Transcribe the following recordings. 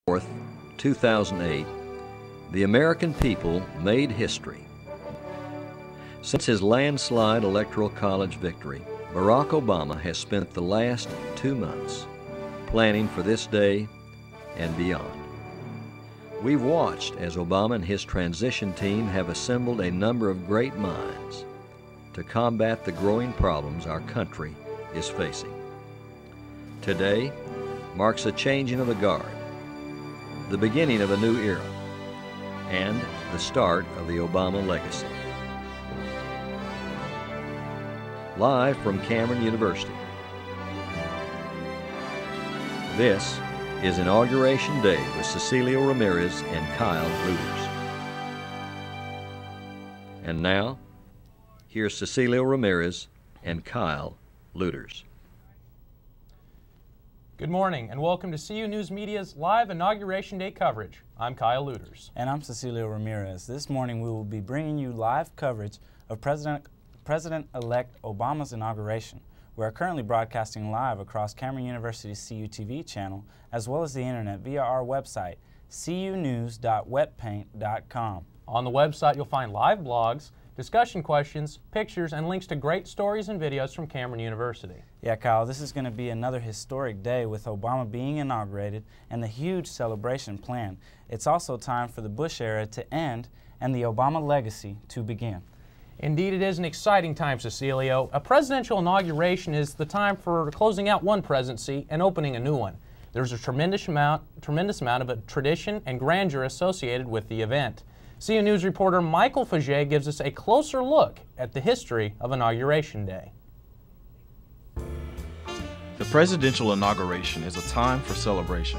4th, 2008, the American people made history. Since his landslide electoral college victory, Barack Obama has spent the last 2 months planning for this day and beyond. We've watched as Obama and his transition team have assembled a number of great minds to combat the growing problems our country is facing. Today marks a changing of the guard, the beginning of a new era, and the start of the Obama legacy. Live from Cameron University, this is Inauguration Day with Cecilio Ramirez and Kyle Luders. And now, here's Cecilio Ramirez and Kyle Luders. Good morning and welcome to CU News Media's live Inauguration Day coverage. I'm Kyle Luders. And I'm Cecilio Ramirez. This morning we will be bringing you live coverage of President-elect Obama's inauguration. We are currently broadcasting live across Cameron University's CU TV channel as well as the internet via our website, cunews.wetpaint.com. On the website you'll find live blogs, discussion questions, pictures, and links to great stories and videos from Cameron University. Yeah, Kyle, this is going to be another historic day with Obama being inaugurated and the huge celebration planned. It's also time for the Bush era to end and the Obama legacy to begin. Indeed, it is an exciting time, Cecilio. A presidential inauguration is the time for closing out one presidency and opening a new one. There's a tremendous amount of a tradition and grandeur associated with the event. CU News reporter Michael Faget gives us a closer look at the history of Inauguration Day. The presidential inauguration is a time for celebration.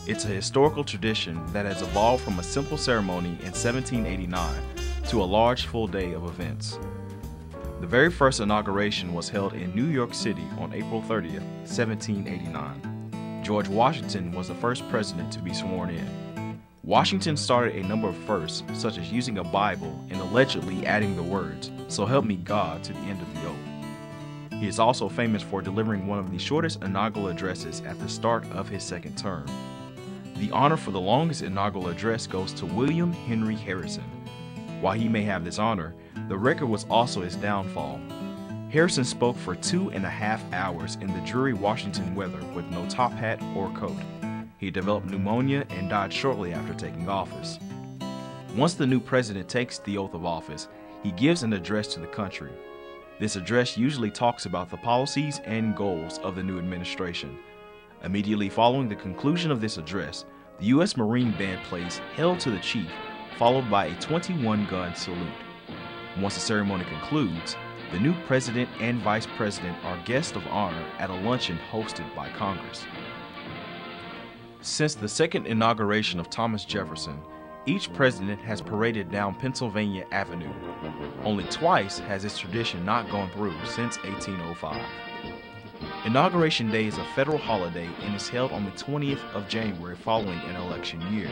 It's a historical tradition that has evolved from a simple ceremony in 1789 to a large full day of events. The very first inauguration was held in New York City on April 30th, 1789. George Washington was the first president to be sworn in. Washington started a number of firsts, such as using a Bible and allegedly adding the words, "So help me God," to the end of the oath. He is also famous for delivering one of the shortest inaugural addresses at the start of his second term. The honor for the longest inaugural address goes to William Henry Harrison. While he may have this honor, the record was also his downfall. Harrison spoke for 2.5 hours in the dreary Washington weather with no top hat or coat. He developed pneumonia and died shortly after taking office. Once the new president takes the oath of office, he gives an address to the country. This address usually talks about the policies and goals of the new administration. Immediately following the conclusion of this address, the U.S. Marine Band plays "Hail to the Chief," followed by a 21-gun salute. Once the ceremony concludes, the new president and vice president are guests of honor at a luncheon hosted by Congress. Since the second inauguration of Thomas Jefferson, each president has paraded down Pennsylvania Avenue. Only twice has this tradition not gone through since 1805. Inauguration Day is a federal holiday and is held on the 20th of January following an election year.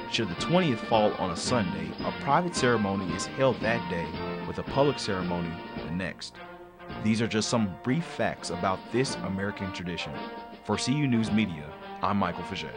Should the 20th fall on a Sunday, a private ceremony is held that day with a public ceremony the next. These are just some brief facts about this American tradition. For CU News Media, I'm Michael Faget.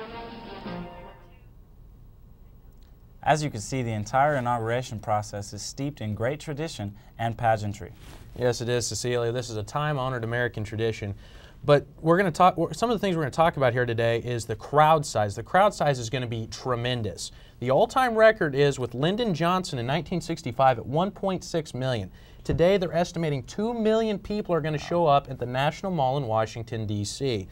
As you can see, the entire inauguration process is steeped in great tradition and pageantry. Yes, it is, Cecilia. This is a time-honored American tradition. But we're going to talk. Some of the things we're going to talk about here today is the crowd size. The crowd size is going to be tremendous. The all-time record is with Lyndon Johnson in 1965 at 1.6 million. Today, they're estimating 2 million people are going to show up at the National Mall in Washington, D.C.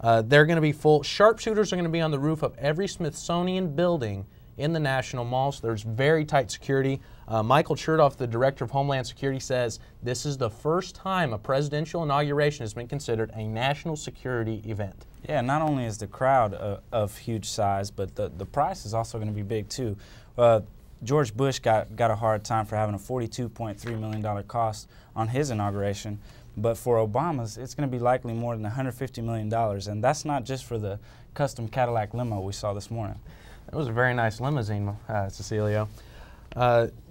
They're going to be full. Sharpshooters are going to be on the roof of every Smithsonian building in the National Mall, so there's very tight security. Michael Chertoff, the Director of Homeland Security, says this is the first time a presidential inauguration has been considered a national security event. Yeah, not only is the crowd of huge size, but the price is also going to be big too. George Bush got a hard time for having a $42.3 million cost on his inauguration, but for Obama's, it's going to be likely more than $150 million, and that's not just for the custom Cadillac limo we saw this morning. It was a very nice limousine, Cecilio.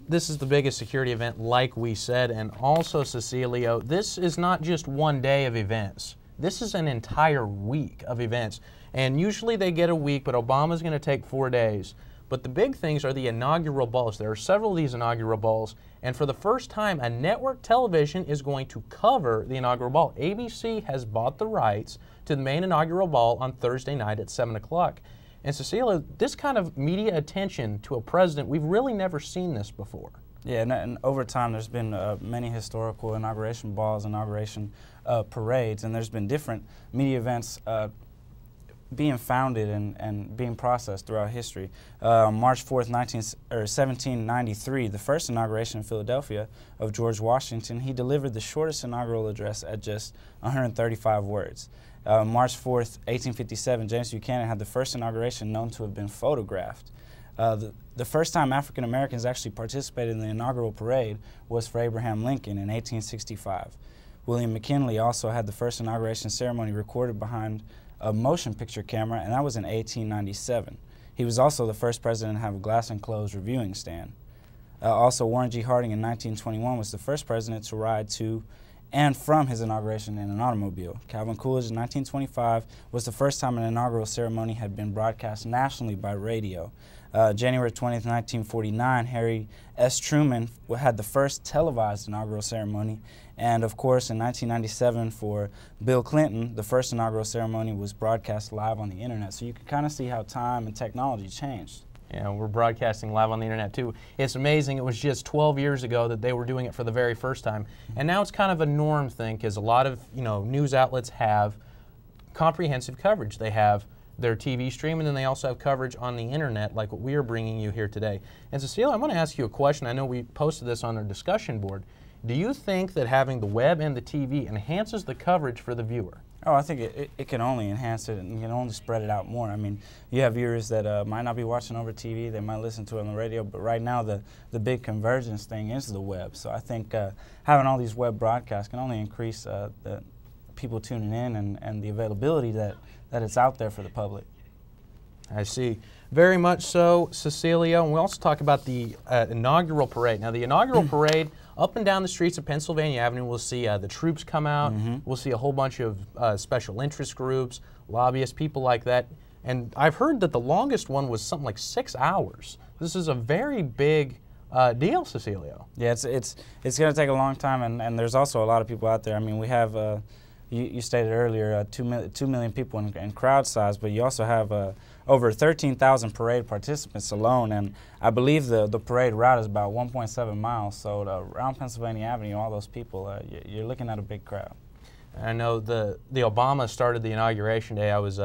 This is the biggest security event, like we said, and also, Cecilio, this is not just one day of events. This is an entire week of events. And usually they get a week, but Obama's going to take 4 days. But the big things are the inaugural balls. There are several of these inaugural balls. And for the first time, a network television is going to cover the inaugural ball. ABC has bought the rights to the main inaugural ball on Thursday night at 7 o'clock. And Cecilia, this kind of media attention to a president, we've really never seen this before. Yeah, and over time there's been many historical inauguration balls, inauguration parades, and there's been different media events being founded and being processed throughout history. March 4th, 1793, the first inauguration in Philadelphia of George Washington, he delivered the shortest inaugural address at just 135 words. March 4th, 1857, James Buchanan had the first inauguration known to have been photographed. The first time African Americans actually participated in the inaugural parade was for Abraham Lincoln in 1865. William McKinley also had the first inauguration ceremony recorded behind a motion picture camera, and that was in 1897. He was also the first president to have a glass-enclosed reviewing stand. Also, Warren G. Harding in 1921 was the first president to ride to and from his inauguration in an automobile. Calvin Coolidge in 1925 was the first time an inaugural ceremony had been broadcast nationally by radio. January 20th, 1949, Harry S. Truman had the first televised inaugural ceremony. And of course, in 1997 for Bill Clinton, the first inaugural ceremony was broadcast live on the internet. So you can kind of see how time and technology changed. Yeah, we're broadcasting live on the internet too. It's amazing. It was just 12 years ago that they were doing it for the very first time. And now it's kind of a norm thing because a lot of news outlets have comprehensive coverage. They have their TV stream, and then they also have coverage on the internet like what we are bringing you here today. And Cecilia, I'm going to ask you a question. I know we posted this on our discussion board. Do you think that having the web and the TV enhances the coverage for the viewer? Oh, I think it can only enhance it and can only spread it out more. I mean, you have viewers that might not be watching over TV, they might listen to it on the radio, but right now the big convergence thing is the web. So I think having all these web broadcasts can only increase the people tuning in and the availability that it's out there for the public. I see. Very much so, Cecilia. And we also talk about the inaugural parade. Now, the inaugural parade, up and down the streets of Pennsylvania Avenue, we'll see the troops come out. We'll see a whole bunch of special interest groups, lobbyists, people like that. And I've heard that the longest one was something like 6 hours. This is a very big deal, Cecilia. Yeah, it's going to take a long time, and there's also a lot of people out there. I mean, we have, you stated earlier, 2 million people in crowd size, but you also have over 13,000 parade participants alone, and I believe the parade route is about 1.7 miles, so around Pennsylvania Avenue, all those people, you're looking at a big crowd. I know the Obama started the Inauguration Day. I was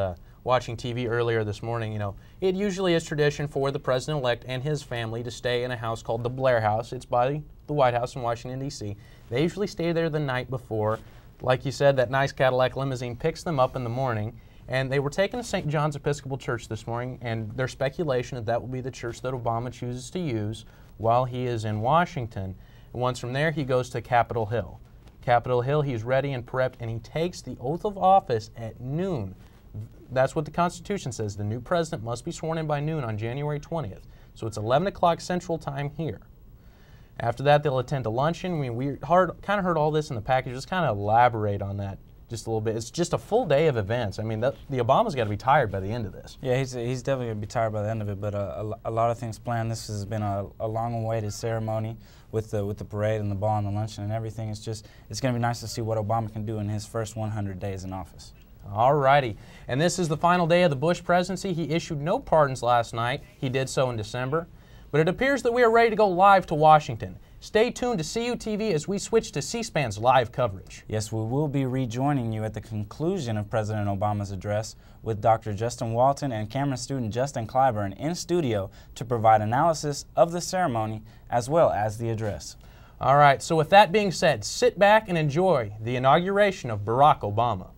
watching TV earlier this morning. It usually is tradition for the president-elect and his family to stay in a house called the Blair House. It's by the White House in Washington, D.C. They usually stay there the night before. Like you said, that nice Cadillac limousine picks them up in the morning. And they were taken to St. John's Episcopal Church this morning, and there's speculation that will be the church that Obama chooses to use while he is in Washington. And once from there, he goes to Capitol Hill. Capitol Hill, he's ready and prepped, and he takes the oath of office at noon. That's what the Constitution says. The new president must be sworn in by noon on January 20th. So it's 11 o'clock Central Time here. After that, they'll attend a luncheon. I mean, we kind of heard all this in the package. Just kind of elaborate on that just a little bit. It's just a full day of events. I mean, the Obama's got to be tired by the end of this. Yeah, he's definitely going to be tired by the end of it, but a lot of things planned. This has been a long-awaited ceremony with the parade and the ball and the luncheon and everything. It's going to be nice to see what Obama can do in his first 100 days in office. All righty. And this is the final day of the Bush presidency. He issued no pardons last night. He did so in December. But it appears that we are ready to go live to Washington. Stay tuned to CUTV as we switch to C-SPAN's live coverage. Yes, we will be rejoining you at the conclusion of President Obama's address with Dr. Justin Walton and camera student Justin Clyburn in studio to provide analysis of the ceremony as well as the address. All right, so with that being said, sit back and enjoy the inauguration of Barack Obama.